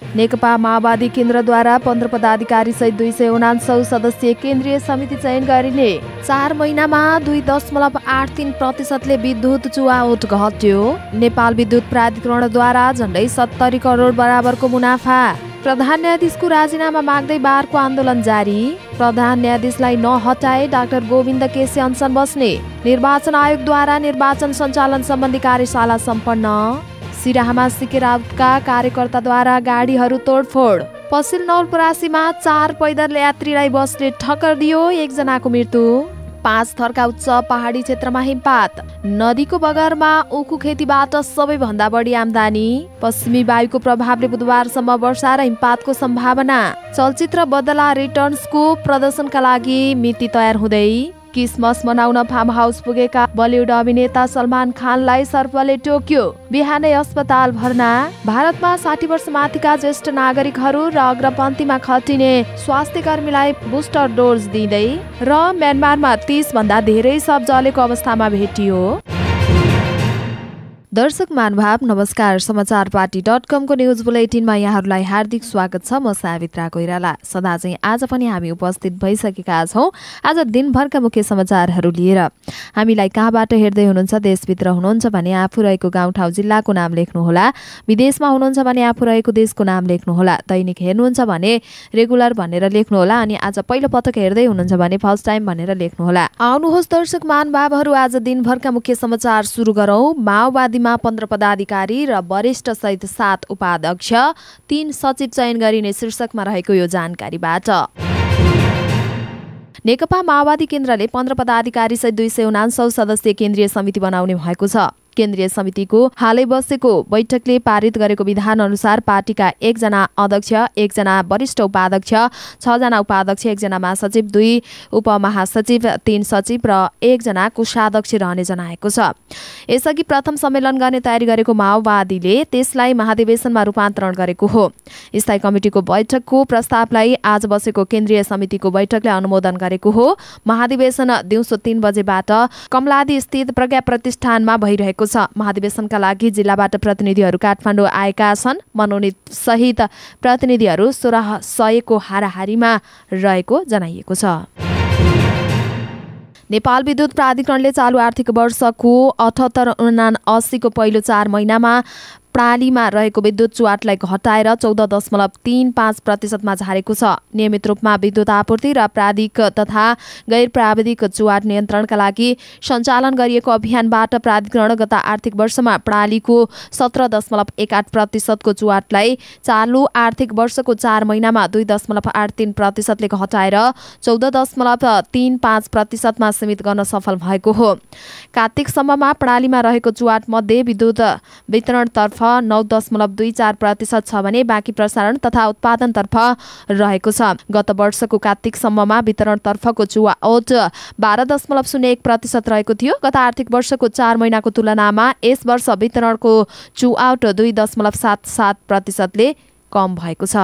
नेकपा माओवादी केन्द्रद्वारा 15 पदाधिकारी सहित 249 सदस्यीय केन्द्रीय समिति चयन गरिने। 4 महिनामा 2.83% विद्युत चुहावट घट्यो। नेपाल विद्युत प्राधिकरणद्वारा झण्डै 70 करोड बराबरको मुनाफा। प्रधान न्यायाधीशको राजीनामा माग्दै बारको आन्दोलन जारी। प्रधान न्यायाधीशलाई नहटाए डाक्टर गोविन्द केसी अनसन बस्ने। निर्वाचन आयोगद्वारा निर्वाचन सञ्चालन सम्बन्धी कार्यशाला सम्पन्न। सिराहामा सिके राउतका कार्यकर्ताद्वारा गाडीहरू तोडफोड। पश्चिम नवलपरासीमा 4 पैदल यात्रीलाई बसले ठक्कर दियो, 1 जनाको मृत्यु। 5 थरका उच्च पहाडी क्षेत्रमा हिमपात। नदीको बगरमा उखु खेतीबाट सबैभन्दा बढी आम्दानी। पश्चिमी वायुको प्रभावले बुधबारसम्म वर्षा र हिमपातको सम्भावना। चलचित्र बदला रिटर्न्सको प्रदर्शनका लागि मिति तयार हुँदै। क्रिसमस मनाउन फार्म हाउस पुगेका बलिउड अभिनेता सलमान खानलाई सर्पले टोक्यो, बिहानै अस्पताल भर्ना। भारतमा 60 वर्ष माथिका ज्येष्ठ नागरिकहरू र अग्रपन्थीमा खटिने स्वास्थ्य कर्मीलाई बुस्टर डोज दिँदै। र म्यानमारमा 30 भन्दा धेरै शव जलेको अवस्थामा भेटियो। दर्शक महानुभाव नमस्कार। समाचार पार्टी.com को न्युज बुलेटिनमा यहाँहरूलाई हार्दिक स्वागत छ। म सावित्रा कोइराला। सदा चाहिँ आज पनि हामी उपस्थित भइसकेका छौँ आज दिनभरका मुख्य समाचारहरू लिएर। हामीलाई कहाँबाट हेर्दै हुनुहुन्छ, देशभित्र हुनुहुन्छ भने आफू रहेको गाउँठाउँ जिल्लाको नाम लेख्नुहोला। विदेशमा हुनुहुन्छ भने आफू रहेको देशको नाम लेख्नुहोला। दैनिक हेर्नुहुन्छ भने रेगुलर भनेर लेख्नुहोला। अनि आज पहिलो पटक हेर्दै हुनुहुन्छ भने फर्स्ट टाइम भनेर लेख्नुहोला। आउनुहोस् दर्शक महानुभावहरू, आज दिनभरका मुख्य समाचार सुरु गरौँ। माओवादी 15 पदाधिकारी र वरिष्ठ सहित 7 उपाध्यक्ष, 3 सचिव चयन गरिने शीर्षकमा रहेको यो जानकारीबाट। नेकपा माओवादी केन्द्रले 15 पदाधिकारी सहित 249 सदस्यीय केन्द्रीय समिति बनाउने भएको छ। केन्द्रीय समितिको हालै बसेको बैठकले पारित गरेको विधान अनुसार पार्टीका 1 जना अध्यक्ष, 1 जना वरिष्ठ उपाध्यक्ष, 6 जना उपाध्यक्ष, 1 जना महासचिव, 2 उपमहासचिव, 3 सचिव र 1 जना कोषाध्यक्ष रहने जनाएको छ। यसअघि प्रथम सम्मेलन गर्ने तयारी गरेको माओवादीले त्यसलाई महाधिवेशनमा रूपान्तरण गरेको हो। स्थायी कमिटिको बैठकको प्रस्तावलाई आज बसेको केन्द्रीय समितिको बैठकले अनुमोदन गरेको हो। महाधिवेशन दिउँसो 3 बजेबाट कमलादी स्थित प्रज्ञा प्रतिष्ठानमा भइरहेको छ। महाधिवेशनका लागि जिल्लाबाट प्रतिनिधिहरू काठमाडौँ आएका छन्। मनोनित सहित प्रतिनिधिहरू 1600 को हाराहारीमा रहेको जनाइएको छ। नेपाल विद्युत प्राधिकरणले चालु आर्थिक वर्षको 78-79 को पहिलो 4 महिनामा प्रणालीमा रहेको विद्युत चुहाटलाई घटाएर 14.35% मा झारेको छ। नियमित रूपमा विद्युत आपूर्ति र प्राविधिक तथा गैर प्राविधिक चुहाट नियन्त्रणका लागि सञ्चालन गरिएको अभियानबाट प्राधिकरण गत आर्थिक वर्षमा प्रणालीको 17.18% को चुहाटलाई चालु आर्थिक वर्षको 4 महिनामा 2.83% ले घटाएर 14.35% मा सीमित गर्न सफल भएको हो। कार्तिकसम्ममा प्रणालीमा रहेको चुहाट मध्ये विद्युत वितरणतर्फ 9.24% छ भने बाँकी प्रसारण तथा उत्पादनतर्फ रहेको छ। गत वर्षको कार्तिकसम्ममा वितरणतर्फको चुहाट 12.01% रहेको थियो। गत आर्थिक वर्षको 4 महिनाको तुलनामा यस वर्ष वितरणको चुहाट 2.77% ले कम भएको छ।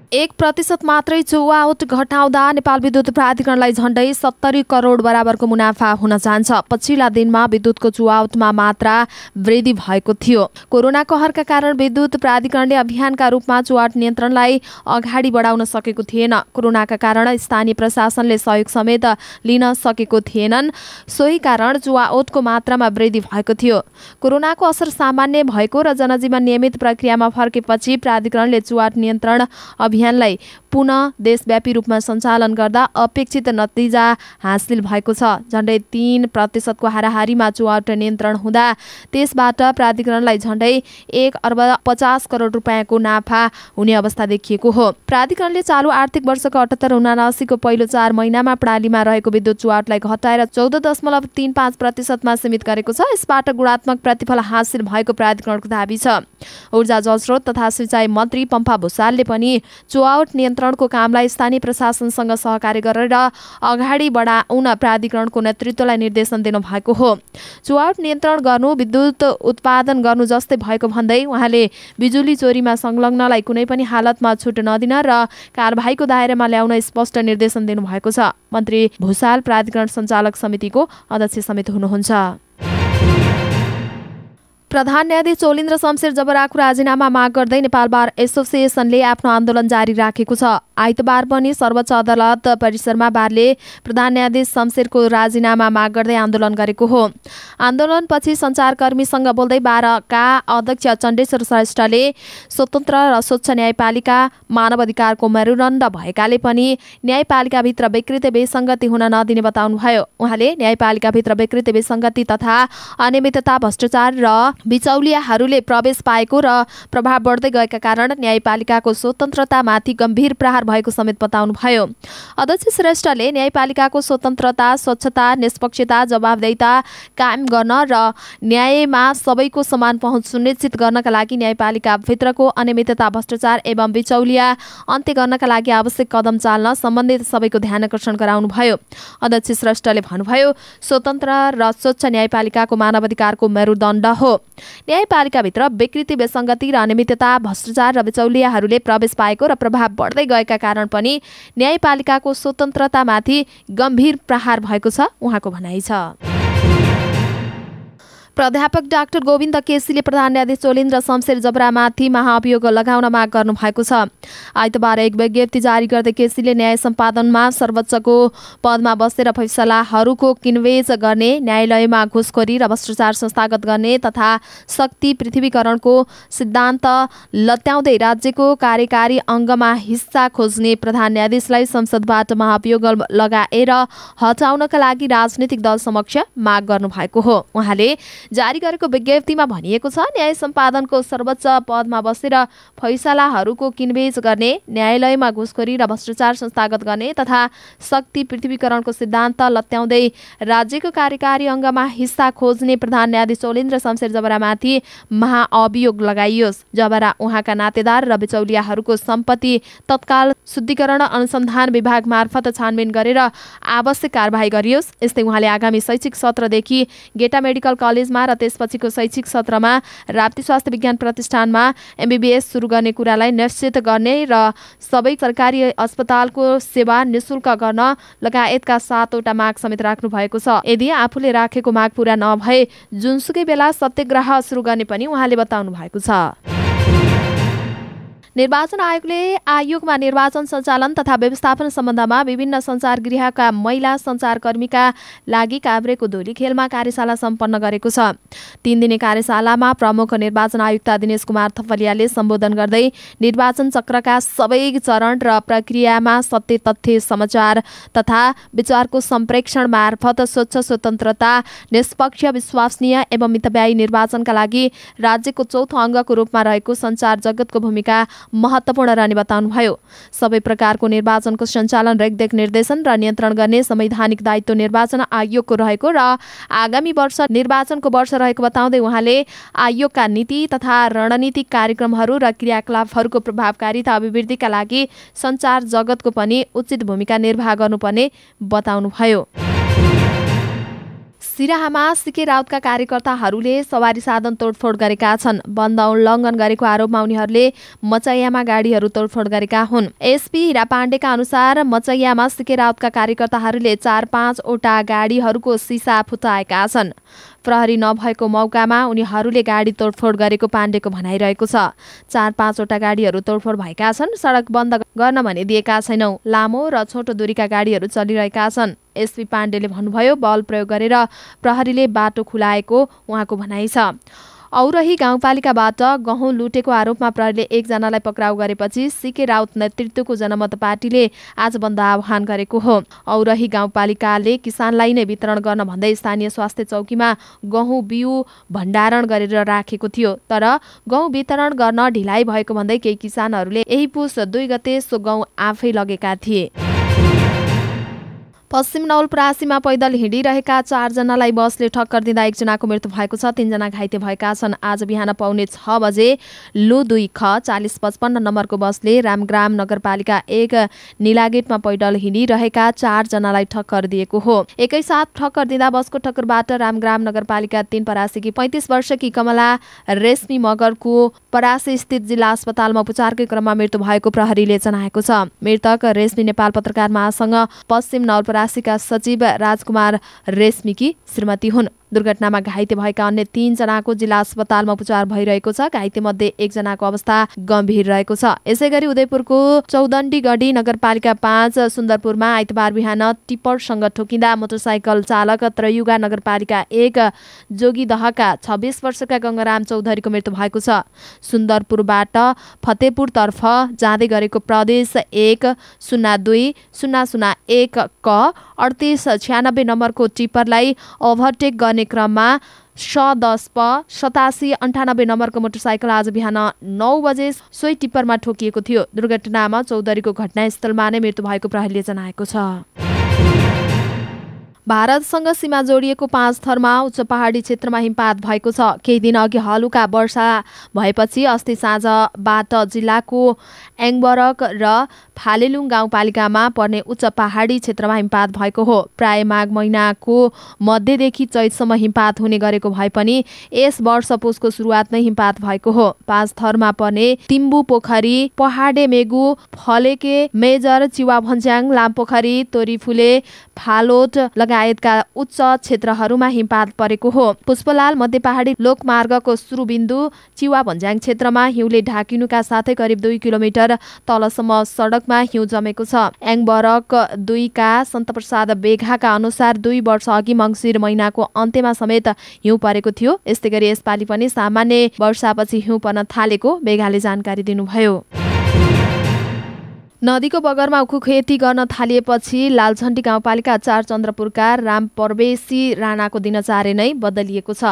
1% मात्रै चुहाट घटाउँदा नेपाल विद्युत प्राधिकरणलाई झण्डै 70 करोड बराबरको मुनाफा हुन जान्छ। पछिल्ला दिनमा विद्युतको चुहाटमा मात्रा वृद्धि भएको थियो। कोरोना कहरका कारण विद्युत प्राधिकरणले अभियानका रूपमा चुहाट नियन्त्रणलाई अगाडि बढाउन सकेको थिएन। कोरोनाका कारण स्थानीय प्रशासनले सहयोग समेत लिन सकेको थिएनन्। सोही कारण चुहाटको मात्रामा वृद्धि भएको थियो। कोरोनाको असर सामान्य भएको र जनजीवन नियमित प्रक्रियामा फर्केपछि प्राधिकरणले चुहाट नियन्त्रण अभियानलाई पुनः देशव्यापी रूपमा सञ्चालन गर्दा अपेक्षित नतिजा हासिल भएको छ। झण्डै 3% को हाराहारीमा चुहाट नियन्त्रण हुँदा त्यसबाट प्राधिकरणलाई झण्डै 1.50 अर्ब रुपैयाँको नाफा हुने अवस्था देखिएको हो। प्राधिकरणले चालु आर्थिक वर्षको 78-79 को पहिलो 4 महिनामा प्रणालीमा रहेको विद्युत चुहाटलाई घटाएर 14.35% मा सीमित गरेको छ। यसबाट गुणात्मक प्रतिफल हासिल भएको प्राधिकरणको दाबी छ। ऊर्जा जलस्रोत तथा सिँचाइ मन्त्री पम्फा भुसालले पनि चुहाट नियन्त्रणको कामलाई स्थानीय प्रशासनसँग सहकार्य गरेर अगाडि बढाउन प्राधिकरणको नेतृत्वलाई निर्देशन दिनु भएको हो। चुहाट नियन्त्रण गर्नु विद्युत उत्पादन गर्नु जस्तै भएको भन्दै उहाँले बिजुली चोरीमा संलग्नलाई कुनै पनि हालतमा छुट नदिन र कारबाहीको दायरामा ल्याउन स्पष्ट निर्देशन दिनुभएको छ। मन्त्री भुसाल प्राधिकरण सञ्चालक समितिको अध्यक्ष समेत हुनुहुन्छ। प्रधान न्यायाधीश चोलिन्द्र शमशेर जबराको राजीनामा माग गर्दै नेपाल बार एसोसिएसनले आफ्नो आन्दोलन जारी राखेको छ। आइतबार पनि सर्वोच्च अदालत परिसरमा बारले प्रधान न्यायाधीश शमशेरको राजीनामा माग गर्दै आन्दोलन गरेको हो। आन्दोलनपछि सञ्चारकर्मीसँग बोल्दै बारका अध्यक्ष चण्डेश्वर श्रेष्ठले स्वतन्त्र र स्वच्छ न्यायपालिका मानव अधिकारको मेरुदण्ड भएकाले पनि न्यायपालिकाभित्र विकृति विसङ्गति हुन नदिने बताउनुभयो। उहाँले न्यायपालिकाभित्र विकृति विसङ्गति तथा अनियमितता, भ्रष्टाचार र बिचौलियाहरूले प्रवेश पाएको र प्रभाव बढ्दै गएका कारण न्यायपालिकाको स्वतन्त्रतामाथि गम्भीर प्रहार भएको समेत बताउनुभयो। अध्यक्ष श्रेष्ठले न्यायपालिकाको स्वतन्त्रता, स्वच्छता, निष्पक्षता, जवाबदेहिता कायम गर्न र न्यायमा सबैको समान पहुँच सुनिश्चित गर्नका लागि न्यायपालिकाभित्रको अनियमितता, भ्रष्टाचार एवं बिचौलिया अन्त्य गर्नका लागि आवश्यक कदम चाल्न सम्बन्धित सबैको ध्यान आकर्षण गराउनुभयो। अध्यक्ष श्रेष्ठले भन्नुभयो, स्वतन्त्र र स्वच्छ न्यायपालिकाको मानवाधिकारको मेरुदण्ड हो। न्यायपालिकाभित्र विकृति, विसङ्गति र अनियमितता, भ्रष्टाचार र बिचौलियाहरूले प्रवेश पाएको र प्रभाव बढ्दै गएका कारण पनि न्यायपालिकाको स्वतन्त्रतामाथि गम्भीर प्रहार भएको छ, उहाँको भनाइ छ। प्राध्यापक डाक्टर गोविन्द केसीले प्रधान न्यायाधीश चोलिन्द्र शमशेर जबरामाथि महाअभियोग लगाउन माग गर्नु भएको छ। आइतबार एक विज्ञप्ति जारी गर्दै केसीले न्याय सम्पादनमा सर्वोच्चको पदमा बसेर फैसलाहरूको किनबेच गर्ने, न्यायालयमा घुसखोरी र भ्रष्टाचार संस्थागत गर्ने तथा शक्ति पृथ्वीकरणको सिद्धान्त लत्याउँदै राज्यको कार्यकारी अङ्गमा हिस्सा खोज्ने प्रधान न्यायाधीशलाई संसदबाट महाअभियोग लगाएर हटाउनका लागि राजनीतिक दल समक्ष माग गर्नु भएको हो। उहाँले जारी गरेको विज्ञप्तिमा भनिएको छ, न्याय सम्पादनको सर्वोच्च पदमा बसेर फैसलाहरूको किनबेच गर्ने, न्यायालयमा घुसखोरी र भ्रष्टाचार संस्थागत गर्ने तथा शक्ति पृथ्वीकरणको सिद्धान्त लत्याउँदै राज्यको कार्यकारी अङ्गमा हिस्सा खोज्ने प्रधान न्यायाधीश चोलिन्द्र शमशेर जबरामाथि महाअभियोग लगाइयोस्। जबरा उहाँका नातेदार र बिचौलियाहरूको सम्पत्ति तत्काल शुद्धिकरण अनुसन्धान विभाग मार्फत छानबिन गरेर आवश्यक कारबाही गरियोस्। यस्तै उहाँले आगामी शैक्षिक सत्रदेखि गेटा मेडिकल कलेजमा र त्यसपछिको शैक्षिक सत्रमा राप्ती स्वास्थ्य विज्ञान प्रतिष्ठानमा MBBS सुरु गर्ने कुरालाई निश्चित गर्ने र सबै सरकारी अस्पतालको सेवा निशुल्क गर्न लगायतका 7वटा माग समेत राख्नु भएको छ। यदि आफूले राखेको माग पूरा नभए जुनसुकै बेला सत्याग्रह सुरु गर्ने पनि उहाँले बताउनु भएको छ। निर्वाचन आयोगमा निर्वाचन सञ्चालन तथा व्यवस्थापन सम्बन्धमा विभिन्न सञ्चारगृहका महिला सञ्चारकर्मीका लागि काभ्रेको धुलीखेलमा कार्यशाला सम्पन्न गरेको छ। 3 दिने कार्यशालामा प्रमुख निर्वाचन आयुक्त दिनेश कुमार थपलियाले सम्बोधन गर्दै निर्वाचन चक्रका सबै चरण र प्रक्रियामा सत्य, तथ्य, समाचार तथा विचारको सम्प्रेषण मार्फत स्वच्छ, स्वतन्त्रता, निष्पक्ष, विश्वसनीय एवं मितव्ययी निर्वाचनका लागि राज्यको चौथो अङ्गको रूपमा रहेको सञ्चार जगतको भूमिका महत्त्वपूर्ण रहने बताउनुभयो। सबै प्रकारको निर्वाचनको सञ्चालन, रेखदेख, निर्देशन र नियन्त्रण गर्ने संवैधानिक दायित्व निर्वाचन आयोगको रहेको र आगामी वर्ष निर्वाचनको वर्ष रहेको बताउँदै उहाँले आयोगका नीति तथा रणनीतिक कार्यक्रमहरू र क्रियाकलापहरूको प्रभावकारिता अभिवृद्धिका लागि सञ्चार जगतको पनि उचित भूमिका निर्वाह गर्नुपर्ने बताउनुभयो। सिराहामा सिके राउतका कार्यकर्ताहरूले सवारी साधन तोडफोड गरेका छन्। बन्द उल्लङ्घन गरेको आरोपमा उनीहरूले मचैयामा गाडीहरू तोडफोड गरेका हुन्। एसपी हिरा पाण्डेका अनुसार मचैयामा सिके राउतका कार्यकर्ताहरूले 4-5 वटा गाडीहरूको सिसा फुटाएका छन्। प्रहरी नभएको मौकामा उनीहरूले गाडी तोडफोड गरेको पाण्डेको भनाइरहेको छ। 4-5 वटा गाडीहरू तोडफोड भएका छन्। सडक बन्द गर्न भने दिएका छैनौँ। लामो र छोटो दूरीका गाडीहरू चलिरहेका छन्। एसपी पाण्डेले भन्नुभयो, बल प्रयोग गरेर प्रहरीले बाटो खुलाएको उहाँको भनाइ छ। औरही गाउँपालिकाबाट गहुँ लुटेको आरोपमा प्रहरीले 1 जनालाई पक्राउ गरेपछि सिके राउत नेतृत्वको जनमत पार्टीले आज बन्द आह्वान गरेको हो। औरही गाउँपालिकाले किसानलाई नै वितरण गर्न भन्दै स्थानीय स्वास्थ्य चौकीमा गहुँ बिउ भण्डारण गरेर राखेको थियो। तर गहुँ वितरण गर्न ढिलाइ भएको भन्दै केही किसानहरूले यही पुस 2 गते सो गहुँ आफै लगेका थिए। पश्चिम नवलपरासीमा पैदल हिँडिरहेका 4 जनालाई बसले ठक्कर दिँदा 1 जनाको मृत्यु भएको छ। 3 जना घाइते भएका छन्। आज बिहान पौने 6 बजे लु 2 ख 4055 नम्बरको बसले रामग्राम नगरपालिका 1 निलागेटमा पैदल हिँडिरहेका 4 जनालाई ठक्कर दिएको हो। एकैसाथ ठक्कर दिँदा बसको ठक्करबाट रामग्राम नगरपालिका 3 परासीकी 35 वर्षकी कमला रेशमी मगरको परासी स्थित जिल्ला अस्पतालमा उपचारकै क्रममा मृत्यु भएको प्रहरीले जनाएको छ। मृतक रेशमी नेपाल पत्रकार महासंघ पश्चिम नवलपरासीका सचिव राजकुमार रेशमीकी श्रीमती हुन्। दुर्घटनामा घाइते भएका अन्य 3 जनाको जिल्ला अस्पतालमा उपचार भइरहेको छ। घाइते मध्ये 1 जनाको अवस्था गम्भीर रहेको छ। यसैगरी उदयपुरको चौदण्डीगढी नगरपालिका 5 सुन्दरपुरमा आइतबार बिहान टिप्परसँग ठोकिँदा मोटरसाइकल चालक त्रयुगा नगरपालिका 1 जोगीदहका 26 वर्षका गंगाराम चौधरीको मृत्यु भएको छ। सुन्दरपुरबाट फतेपुरतर्फ जाँदै गरेको प्रदेश 102-001 क 3896 नम्बरको टिप्परलाई ओभरटेक गर्ने क्रममा 10 प 8798 नम्बरको मोटरसाइकल आज बिहान 9 बजे सोही टिप्परमा ठोकिएको थियो। दुर्घटनामा चौधरीको घटनास्थलमा नै मृत्यु भएको प्रहरीले जनाएको छ। भारतसँग सीमा जोडिएको 5 थरमा उच्च पहाडी क्षेत्रमा हिमपात भएको छ। केही दिन अघि हलुका वर्षा भएपछि अस्ति साँझबाट जिल्लाको एङबरक र फालेलुङ गाउँपालिकामा पर्ने उच्च पहाडी क्षेत्रमा हिमपात भएको हो। प्राय माघ महिनाको मध्यदेखि चैतसम्म हिमपात हुने गरेको भए पनि यस वर्ष पुसको सुरुवात नै हिमपात भएको हो। 5 थरमा पर्ने तिम्बु पोखरी, पहाडे मेगु, फलेके, मेजर, चिवा भन्ज्याङ, लामपोखरी, तोरीफुले, फालोट लगायतका उच्च क्षेत्रहरूमा हिमपात परेको हो। पुष्पलाल मध्य पहाडी लोकमार्गको सुरुबिन्दु चिवा भन्ज्याङ क्षेत्रमा हिउँले ढाकिनुका साथै करिब 2 किलोमिटर तलसम्म सडकमा हिउँ जमेको छ। एङबरक 2 का सन्तप्रसाद बेघाका अनुसार 2 वर्ष अघि मङ्सिर महिनाको अन्त्यमा समेत हिउँ परेको थियो। यस्तै गरी यसपालि पनि सामान्य वर्षापछि हिउँ पर्न थालेको बेघाले जानकारी दिनुभयो। नदीको बगरमा उखु खेती गर्न थालिएपछि लालझण्डी गाउँपालिका 4 चन्द्रपुरका रामप्रवेशी राणाको दिनचार्य नै बदलिएको छ।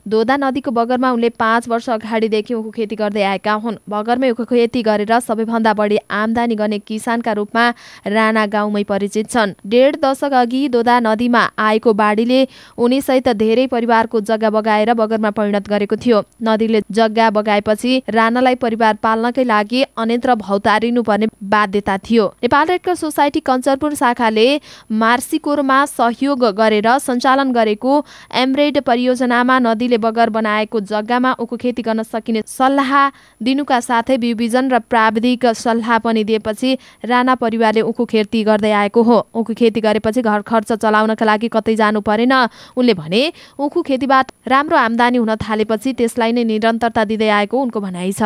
दोदा नदीको बगरमा उनले 5 वर्ष अगाडिदेखि उखु खेती गर्दै आएका हुन्। बगरमै उखु खेती गरेर सबैभन्दा बढी आमदानी गर्ने किसानका रूपमा राणा गाउँमै परिचित छन्। 1.5 दशक अघि दोदा नदीमा आएको बाढीले उनीसहित धेरै परिवारको जग्गा बगाएर बगरमा परिणत गरेको थियो। नदीले जग्गा बगाएपछि राणालाई परिवार पाल्नकै लागि अन्यत्र भौतारिनुपर्ने बाध्यता थियो। नेपाल रेड क्रस सोसाइटी कञ्चरपुर शाखाले मार्सिकोरमा सहयोग गरेर सञ्चालन गरेको एमरेड परियोजनामा नदीले बगर बनाएको जग्गामा उखु खेती गर्न सकिने सल्लाह दिनुका साथै बिउबिजन र प्राविधिक सल्लाह पनि दिएपछि राणा परिवारले उखु खेती गर्दै आएको हो। उखु खेती गरेपछि घर खर्च चलाउनका लागि कतै जानु परेन। उनले भने उखु खेतीबाट राम्रो आमदानी हुन थालेपछि त्यसलाई नै निरन्तरता दिँदै आएको उनको भनाइ छ।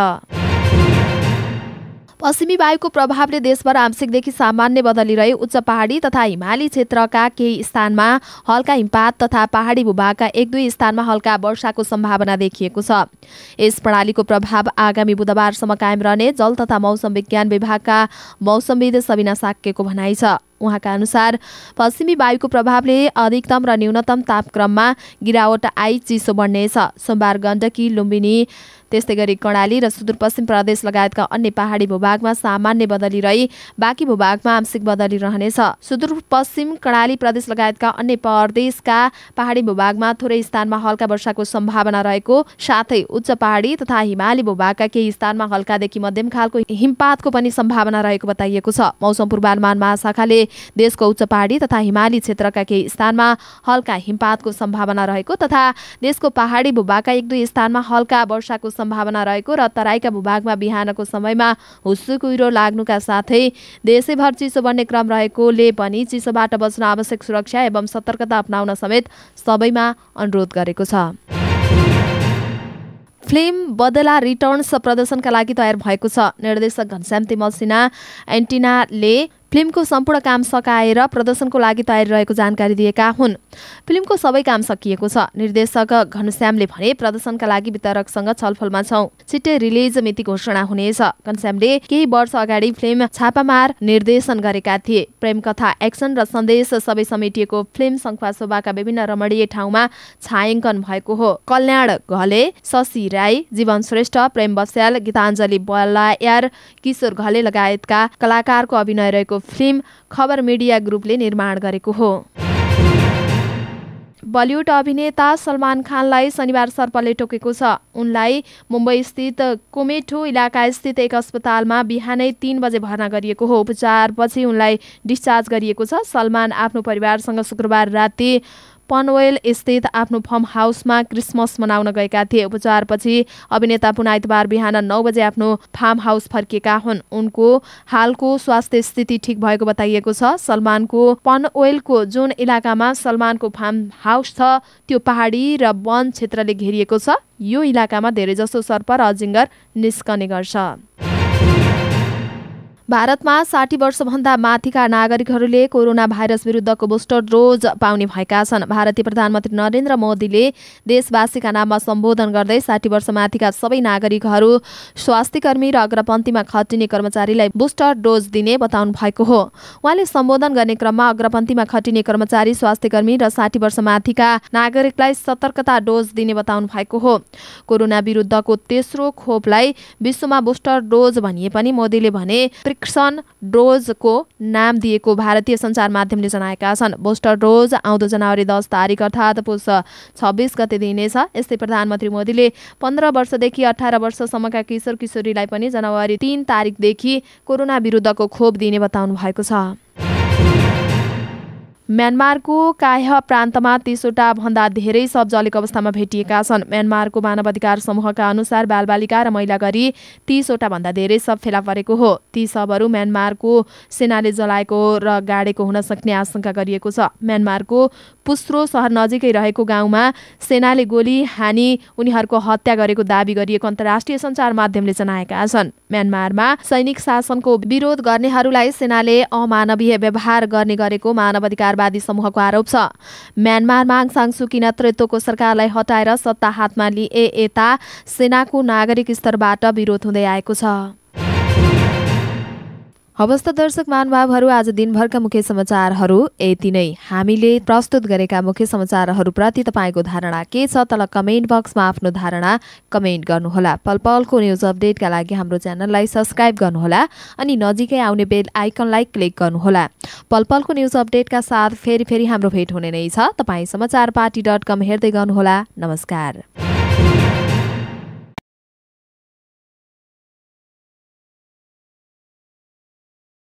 पश्चिमी वायुको प्रभावले देशभर आंशिकदेखि सामान्य बदलिरहे उच्च पहाडी तथा हिमाली क्षेत्रका केही स्थानमा हल्का हिमपात तथा पहाडी भूभागका 1-2 स्थानमा हल्का वर्षाको सम्भावना देखिएको छ। यस प्रणालीको प्रभाव आगामी बुधबारसम्म कायम रहने जल तथा मौसम विज्ञान विभागका मौसमविद सबिना साक्यको भनाइ छ। उहाँका अनुसार पश्चिमी वायुको प्रभावले अधिकतम र न्यूनतम तापक्रममा गिरावट आई चिसो बढ्नेछ। सोमबार गण्डकी, लुम्बिनी, त्यस्तै गरी कर्णाली र सुदूरपश्चिम प्रदेश लगायतका अन्य पहाडी भूभागमा सामान्य बदली रही बाँकी भूभागमा आंशिक बदली रहनेछ। सुदूरपश्चिम कर्णाली प्रदेश लगायतका अन्य प्रदेशका पहाडी भूभागमा थोरै स्थानमा हल्का वर्षाको सम्भावना रहेको साथै उच्च पहाडी तथा हिमाली भूभागका केही स्थानमा हल्कादेखि मध्यम खालको हिमपातको पनि सम्भावना रहेको बताइएको छ। मौसम पूर्वानुमान महाशाखाले देशको उच्च पहाडी तथा हिमाली क्षेत्रका केही स्थानमा हल्का हिमपातको सम्भावना रहेको तथा देशको पहाडी भूभागका 1-2 स्थानमा हल्का वर्षाको सम्भावना रहेको र तराईका भूभागमा बिहानको समयमा हुस्सु कुहिरो लाग्नुका साथै देशैभर चिसो बढ्ने क्रम रहेकोले पनि चिसोबाट बच्न आवश्यक सुरक्षा एवं सतर्कता अपनाउन समेत सबैमा अनुरोध गरेको छ। फिल्म बदला रिटर्न्स प्रदर्शनका लागि तयार भएको छ। निर्देशक घनश्याम तिमल सिन्हा एन्टिनाले फिल्मको सम्पूर्ण काम सकाएर प्रदर्शनको लागि तयार रहेको जानकारी दिएका हुन्। फिल्मको सबै काम सकिएको छ। निर्देशक घनश्यामले भने प्रदर्शनका लागि वितरकसँग छलफलमा छौं, छिट्टै रिलिज मिति घोषणा हुनेछ। घनश्यामले केही वर्ष अगाडि फिल्म छापामार निर्देशन गरेका थिए। प्रेम कथा, एक्सन र सन्देश सबै समेटिएको फिल्म शङ्खवासोभाका विभिन्न रमणीय ठाउँमा छायाङ्कन भएको हो। कल्याण घले, शशि राई, जीवन श्रेष्ठ, प्रेम बस्याल, गीताञ्जली बलायर, किशोर घले लगायतका कलाकारको अभिनय रहेको फिल्म खबर मिडिया ग्रुपले निर्माण गरेको हो। बलिउड अभिनेता सलमान खानलाई शनिबार सर्पले टोकेको छ। उनलाई मुम्बई स्थित कोमेठो इलाका स्थित एक अस्पतालमा बिहानै 3 बजे भर्ना गरिएको हो। उपचारपछि उनलाई डिस्चार्ज गरिएको छ। सलमान आफ्नो परिवारसँग शुक्रबार राति पनवेल स्थित आफ्नो फार्म हाउसमा क्रिसमस मनाउन गएका थिए। उपचारपछि अभिनेता पुनः आइतबार बिहान 9 बजे आफ्नो फार्म हाउस फर्किएका हुन्। उनको हालको स्वास्थ्य स्थिति ठिक भएको बताइएको छ। सलमानको पनवेलको जुन इलाकामा सलमानको फार्म हाउस छ त्यो पहाडी र वन क्षेत्रले घेरिएको छ। यो इलाकामा धेरैजसो सर्प र अजिङ्गर निस्कने गर्छ। भारतमा 60 वर्षभन्दा माथिका नागरिकहरूले कोरोना भाइरस विरुद्धको बुस्टर डोज पाउने भएका छन्। भारतीय प्रधानमन्त्री नरेन्द्र मोदीले देशवासीका नाममा सम्बोधन गर्दै 60 वर्ष माथिका सबै नागरिकहरू, स्वास्थ्यकर्मी र अग्रपन्थीमा खटिने कर्मचारीलाई बुस्टर डोज दिने बताउनु भएको हो। उहाँले सम्बोधन गर्ने क्रममा अग्रपन्थीमा खटिने कर्मचारी, स्वास्थ्यकर्मी र 60 वर्ष माथिका नागरिकलाई सतर्कता डोज दिने बताउनु भएको हो। कोरोना विरुद्धको तेस्रो खोपलाई विश्वमा बुस्टर डोज भनिए पनि मोदीले भने प्रिकसन डोजको नाम दिएको भारतीय सञ्चार माध्यमले जनाएका छन्। बुस्टर डोज आउँदो जनवरी 10 तारिक अर्थात् पुस 26 गते दिइनेछ। यस्तै प्रधानमन्त्री मोदीले 15 वर्षदेखि 18 वर्षसम्मका किशोर किशोरीलाई पनि जनवरी 3 तारिकदेखि कोरोना विरुद्धको खोप दिने बताउनु भएको छ। म्यानमारको काह प्रान्तमा 30 वटा भन्दा धेरै शव जलेको अवस्थामा भेटिएका छन्। म्यानमारको मानवाधिकार समूहका अनुसार बालबालिका र महिला गरी 30 वटा भन्दा धेरै शव फेला परेको हो। ती शवहरू म्यानमारको सेनाले जलाएको र गाडेको हुन सक्ने आशंका गरिएको छ। म्यानमारको पुस्रो सहर नजिकै रहेको गाउँमा सेनाले गोली हानी उनीहरूको हत्या गरेको दाबी गरिएको अन्तर्राष्ट्रिय सञ्चार माध्यमले जनाएका छन्। म्यानमारमा सैनिक शासनको विरोध गर्नेहरूलाई सेनाले अमानवीय व्यवहार गर्ने गरेको मानवाधिकारवादी समूहको आरोप छ। म्यानमारमा आङ सान सू की नेतृत्वको सरकारलाई हटाएर सत्ता हातमा लिए यता सेनाको नागरिक स्तरबाट विरोध हुँदै आएको छ। हवस् त दर्शक महानुभावहरू, आज दिनभरका मुख्य समाचारहरू यति नै। हामीले प्रस्तुत गरेका मुख्य समाचारहरूप्रति तपाईँको धारणा के छ तल कमेन्ट बक्समा आफ्नो धारणा कमेन्ट गर्नुहोला। पल पलको न्युज अपडेटका लागि हाम्रो च्यानललाई सब्स्क्राइब गर्नुहोला अनि नजिकै आउने बेल आइकनलाई क्लिक गर्नुहोला। पल पलको न्युज अपडेटका साथ फेरि हाम्रो भेट हुने नै छ। तपाईँ समाचारपाटी.com हेर्दै गर्नुहोला। नमस्कार।